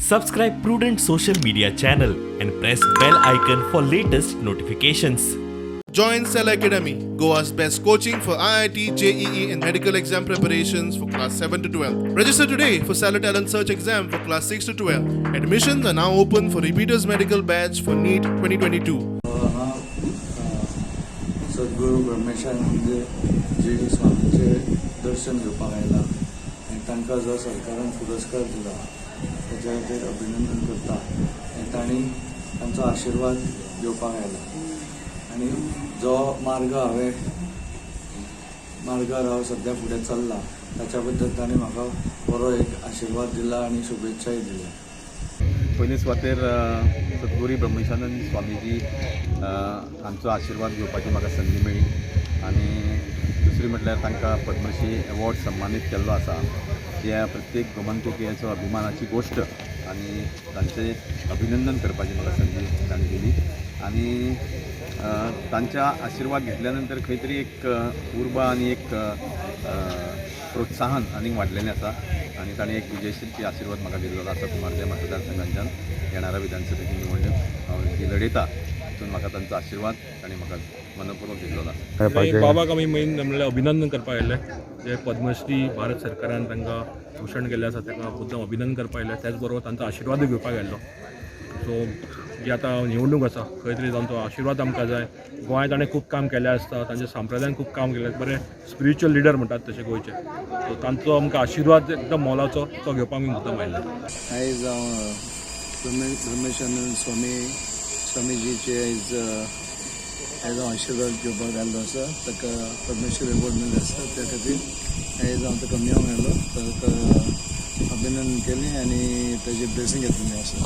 Subscribe Prudent Social Media channel and press bell icon for latest notifications. Join Cell Academy, Goa's best coaching for IIT, JEE and medical exam preparations for class 7 to 12. Register today for Cell Talent Search exam for class 6 to 12. Admissions are now open for repeaters medical batch for NEET 2022. सद्गुरू ब्रह्मेशानंद जी स्वामीचे दर्शन घेवपाक आयला आनी तांकां जो सरकारान पुरस्कार दिला ताच्या खातीर अभिनंदन करता आनी तांणी तांचो आशिर्वाद घेवपाक आयला आनी जो मार्गार हांव सद्या फुडें चल्लां ताच्या बद्दल ताणें म्हाका बरो एक आशिर्वाद दिला आनी शुभेच्छाय दिल्या. पयले सुवातेर सद्गुरू ब्रह्मेशानंद स्वामीजी हांचो आशिर्वाद घेवपाची म्हाका संदी मेळ्ळी आनी दुसरी म्हटल्यार तांकां पद्मश्री अवॉर्ड सन्मानीत केल्लो आसा. ह्या प्रत्येक गोमंतकीयाचो अभिमानाची गोश्ट आनी तांचें अभिनंदन करपाची म्हाका संदी तांणी दिली आनी तांच्या आशिर्वाद घेतल्या नंतर खंय तरी एक उर्बा आनी एक प्रोत्साहन आनीक वाडलेलें आसा आनी ताणें एक विजयशीलची आशिर्वाद म्हाका दिल्लो आसा कुमारदेव मतदारसंघांच्यान येणाऱ्या विधानसभेची निवडणूक हांव जी लडयता तातूंत म्हाका तांचो आशिर्वाद ताणें म्हाका मनपूर्वक दिल्लो आसा. बाबाक आमी मेन म्हणल्यार अभिनंदन करपाक आयले जे पद्मश्री भारत सरकारान तांकां भूषण केल्लें आसा ताका मुद्दम अभिनंदन करपाक आयले. त्याच बरोबर तांचो आशिर्वादूय घेवपाक आयल्लो. सो जी आतां निवडणूक आसा खंय तरी तांचो आशिर्वाद आमकां जाय. गोंयांत ताणें खूब काम केलें आसता, तांच्या सांप्रदायान खूब काम केलें, बरे स्पिरिच्युअल लिडर म्हणटात तशे गोंयचे. सो तांचो आमकां आशिर्वाद एकदम मोलाचो तो घेवपाक आमी मुद्दम आयले. आयज हांव ब्रह्मेशानंद स्वामीजीचे आयज हांव आशिर्वाद घेवपाक आयल्लो आसा. ताका पद्मश्री अवॉर्ड मेळिल्लो आसा त्या खातीर आयज हांव ताका मेळोंक आयलो. ताका अभिनंदन केलें आनी ताजी ब्लेसिंग घेतलेली आसा.